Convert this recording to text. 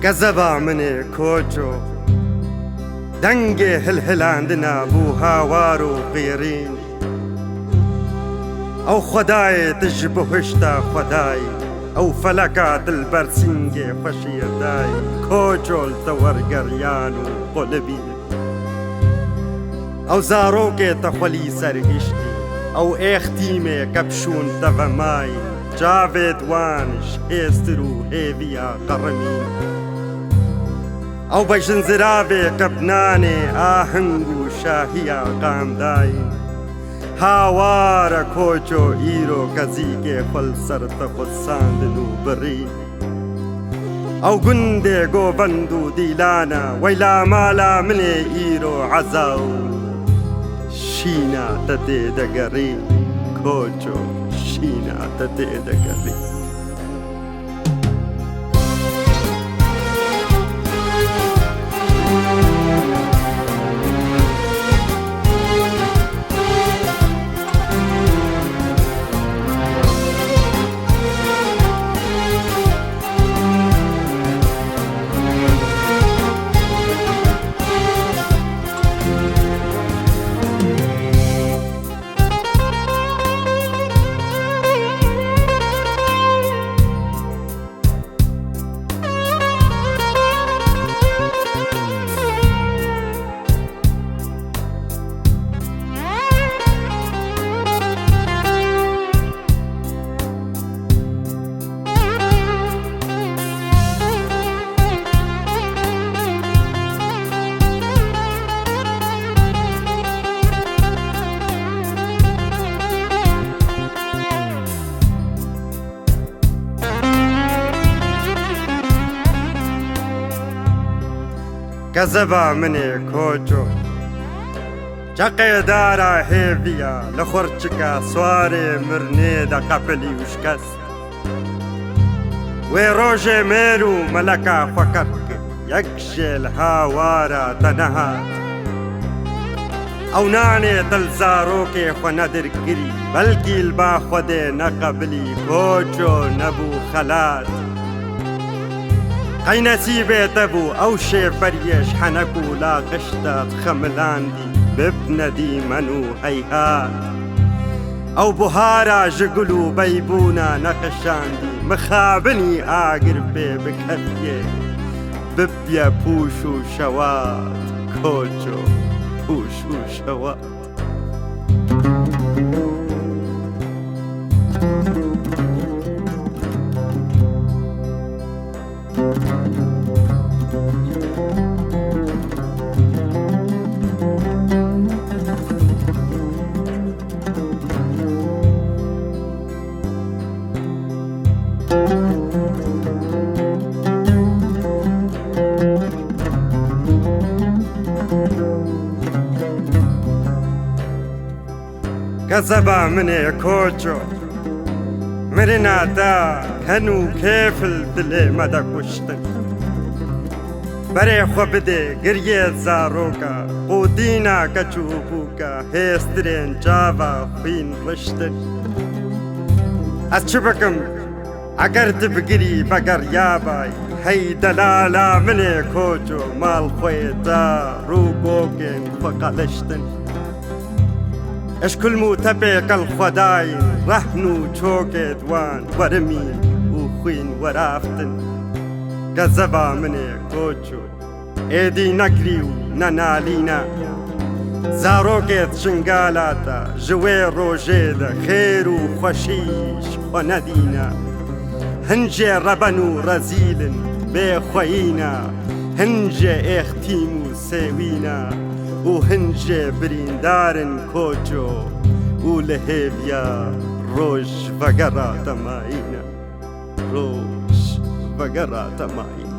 كذبا مني كوجو دنگي هلهلاندنا بو هاوارو غيرين او خداي تجبه هشتا خداي او فلكات البرسنگي فشير داي كوجو التور قريانو قلبي او زاروكي تخولي سرهشتي او اختيمي كبشون تفماي جافيد وانش هيسترو هيفيا قرمين او بجن زرابي قبناني آهنگو شاهيا قامداين هاوارا كوچو ايرو كزيكي خل سرت خدساندنو بري او گنده گو بندو ديلانا ويلا مالا مني ايرو عزاو شينا تتي دقري كوچو شينا تتي دقري كذبا مني كوجو جاقي دارا هيفيا لخورچكا سواري مرني دا قبلي وشكس ويروجي ميرو ملكا فكرك يكشي الهاوارا تنهات او ناني تلزاروكي خندر كري بلكي البا خودي نقبلي كوجو نبو خلات قي نسيبي تبو او شي فريش حنكو لا قشتات خملاندي ببندي منو هيهات او بهارا جقلو بيبونا نقشاندي مخابني اقربي بكفيه ببيا بوشو شوات كوجو بوشو شوات كذبا مني كوجو مرنا دا هنو كيف الدلي مدى كشتن بري خو بده گريه زاروكا قودينا كچوبوكا هسترين جاوا خين رشتن از چه بکم اگر تبگری بگر یابای هی دلالا منی کوچو مال خویتا رو گوگن فقالشتن اش كل مو تبيق الخداين رهنو چوكت وان ورمين وخين ورافتن كذبا مني كوچو ايدي نكريو ننالينا زاروكت شنقالاتا جوي روجيدا خيرو خشيش وندينا هنجي ربنو رزيل بخوينا هنجي اختيمو سوينا وهنجي بريندارن كوجو ولهيفيا روش فقرا تماينا روش فقرا تماينا